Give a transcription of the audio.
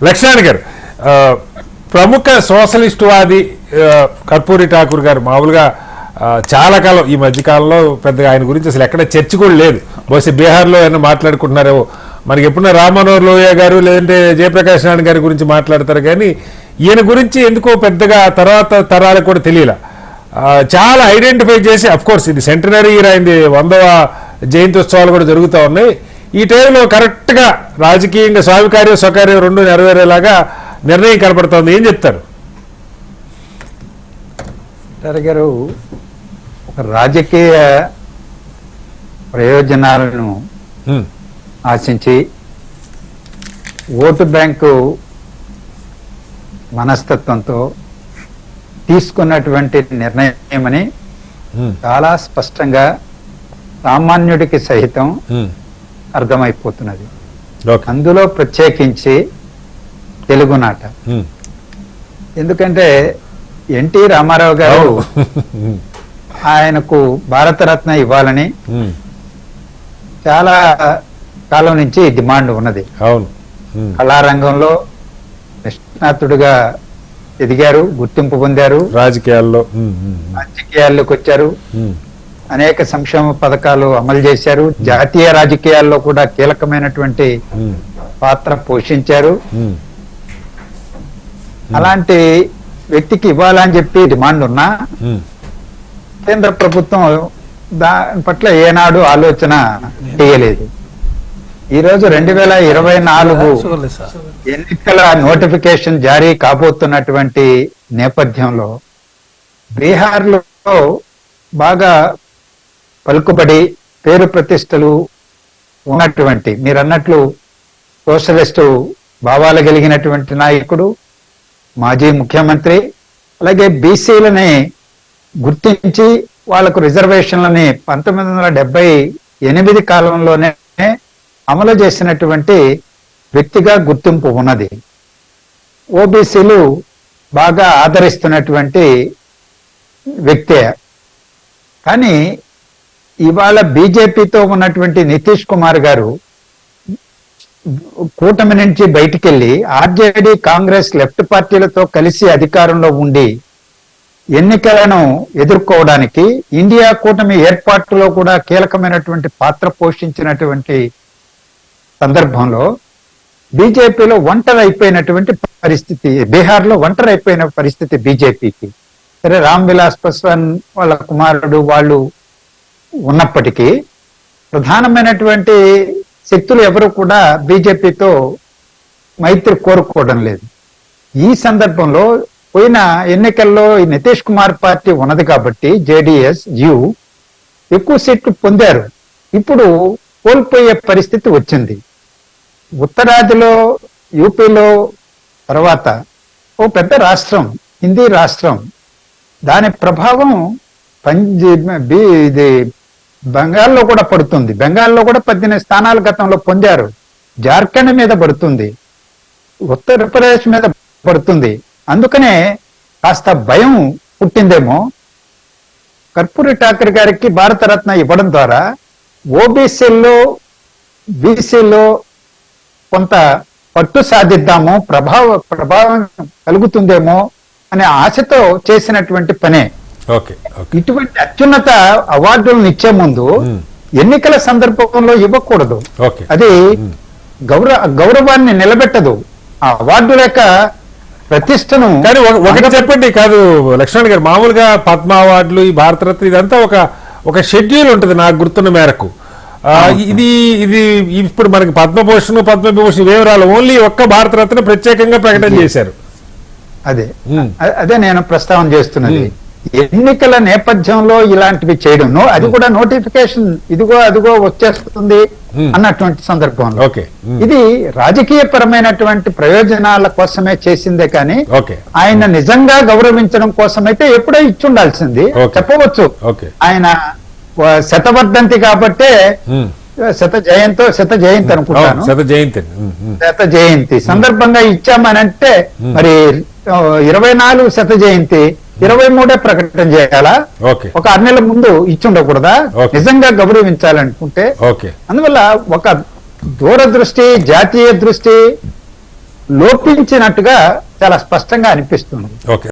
లక్ష్మణ్ గారు, ప్రముఖ సోషలిస్టువాది కర్పూరి ఠాకూర్ గారు మామూలుగా చాలా కాలం ఈ మధ్యకాలంలో పెద్దగా ఆయన గురించి అసలు ఎక్కడ చర్చ కూడా లేదు. బహుశా బీహార్లో ఏమైనా మాట్లాడుకుంటున్నారేమో. మనకి ఎప్పుడన్నా రామ్మనోహర్ లోహియా గారు లేదంటే జయప్రకాష్ నారాయణ గారి గురించి మాట్లాడతారు, కానీ ఈయన గురించి ఎందుకో పెద్దగా తర్వాత తరాలకు కూడా తెలియలా. చాలా ఐడెంటిఫై చేసి, అఫ్ కోర్స్ ఇది సెంటనరీ ఇయర్ అయింది, 100వ జయంత్యోత్సవాలు కూడా జరుగుతూ ఉన్నాయి. ఈ టైంలో కరెక్ట్గా రాజకీయంగా స్వామికార్యం స్వకార్యం రెండు నెరవేరేలాగా నిర్ణయం కనపడుతోంది. ఏం చెప్తారు గారు? ఒక రాజకీయ ప్రయోజనాలను ఆశించి ఓటు బ్యాంకు మనస్తత్వంతో తీసుకున్నటువంటి నిర్ణయమని చాలా స్పష్టంగా సామాన్యుడికి సహితం అర్థమైపోతున్నది. అందులో ప్రత్యేకించి తెలుగునాట. ఎందుకంటే ఎన్టీ రామారావు గారు ఆయనకు భారతరత్న ఇవ్వాలని చాలా కాలం నుంచి డిమాండ్ ఉన్నది. కళారంగంలో నిష్ణాతుడిగా ఎదిగారు, గుర్తింపు పొందారు, రాజకీయాల్లోకి వచ్చారు, అనేక సంక్షేమ పథకాలు అమలు చేశారు, జాతీయ రాజకీయాల్లో కూడా కీలకమైనటువంటి పాత్ర పోషించారు. అలాంటి వ్యక్తికి ఇవ్వాలని చెప్పి డిమాండ్ ఉన్నా కేంద్ర ప్రభుత్వం దాని పట్ల ఏనాడు ఆలోచన చేయలేదు. ఈరోజు 2024 ఎన్నికల నోటిఫికేషన్ జారీ కాబోతున్నటువంటి నేపథ్యంలో బీహార్లో బాగా పలుకుబడి పేరు ప్రతిష్టలు ఉన్నటువంటి, మీరన్నట్లు సోషలిస్టు భావాలు కలిగినటువంటి నాయకుడు, మాజీ ముఖ్యమంత్రి, అలాగే బీసీలని గుర్తించి వాళ్లకు రిజర్వేషన్లని 1978 కాలంలోనే అమలు చేసినటువంటి వ్యక్తిగా గుర్తింపు ఉన్నది. ఓబీసీలు బాగా ఆదరిస్తున్నటువంటి వ్యక్తే. కానీ ఇవాళ బీజేపీతో ఉన్నటువంటి నితీష్ కుమార్ గారు కూటమి నుంచి బయటికెళ్లి ఆర్జేడీ, కాంగ్రెస్, లెఫ్ట్ పార్టీలతో కలిసి అధికారంలో ఉండి ఎన్నికలను ఎదుర్కోవడానికి ఇండియా కూటమి ఏర్పాటులో కూడా కీలకమైనటువంటి పాత్ర పోషించినటువంటి సందర్భంలో బీజేపీలో ఒంటరి అయిపోయినటువంటి పరిస్థితి, బీహార్లో ఒంటరి అయిపోయిన పరిస్థితి బీజేపీకి. సరే, రామ్ విలాస్ పాస్వాన్ వాళ్ళ కుమారుడు వాళ్ళు ఉన్నప్పటికీ ప్రధానమైనటువంటి శక్తులు ఎవరు కూడా బీజేపీతో మైత్రి కోరుకోవడం లేదు. ఈ సందర్భంలో పోయిన ఎన్నికల్లో నితీష్ కుమార్ పార్టీ ఉన్నది కాబట్టి జేడీఎస్ ఎక్కువ సీట్లు పొందారు. ఇప్పుడు కోల్పోయే పరిస్థితి వచ్చింది. ఉత్తరాదిలో, యూపీలో తర్వాత ఓ పెద్ద రాష్ట్రం, హిందీ రాష్ట్రం, దాని ప్రభావం ఇది బెంగాల్లో కూడా పడుతుంది. బెంగాల్లో కూడా 18 స్థానాలు గతంలో పొందారు. జార్ఖండ్ మీద పడుతుంది, ఉత్తరప్రదేశ్ మీద పడుతుంది. అందుకనే కాస్త భయం పుట్టిందేమో. కర్పూరి ఠాకూర్ గారికి భారతరత్న ఇవ్వడం ద్వారా ఓబీసీల్లో, బీసీల్లో కొంత పట్టు సాధిద్దాము, ప్రభావం కలుగుతుందేమో అనే ఆశతో చేసినటువంటి పనే. ఇటువంటి అత్యున్నత అవార్డులను ఇచ్చే ముందు ఎన్నికల సందర్భంలో ఇవ్వకూడదు. అది గౌరవాన్ని నిలబెట్టదు. ఆ అవార్డుల యొక్క ప్రతిష్టను. కానీ ఒకటి చెప్పండి, కాదు లక్ష్మణ్ గారు, మామూలుగా పద్మ అవార్డులు, ఈ భారతరత్న ఇదంతా ఒక షెడ్యూల్ ఉంటుంది నాకు గుర్తున్న మేరకు. ఇది ఇప్పుడు మనకి పద్మభూషణ్, పద్మవిభూషణ్ వివరాలు ఓన్లీ ఒక్క భారతరత్న ప్రత్యేకంగా ప్రకటన చేశారు. అదే నేను ప్రస్తావన చేస్తున్నది. ఎన్నికల నేపథ్యంలో ఇలాంటివి చేయడం, అది కూడా నోటిఫికేషన్ ఇదిగో అదిగో వచ్చేస్తుంది అన్నటువంటి సందర్భంలో ఇది రాజకీయ పరమైనటువంటి ప్రయోజనాల కోసమే చేసిందే కానీ ఆయన నిజంగా గౌరవించడం కోసమైతే ఎప్పుడో ఇచ్చుండాల్సింది. చెప్పవచ్చు ఆయన శతవర్ధంతి కాబట్టే శత జయంతి అనుకుంటాను, శత జయంతి సందర్భంగా ఇచ్చామనంటే మరి 24 శత జయంతి 23 ప్రకటన చేయాలా? ఒక 6 నెలల ముందు ఇచ్చుండకూడదా? నిజంగా గౌరవించాలనుకుంటే. అందువల్ల ఒక దూరదృష్టి, జాతీయ దృష్టి లోపించినట్టుగా చాలా స్పష్టంగా అనిపిస్తుంది. ఓకే.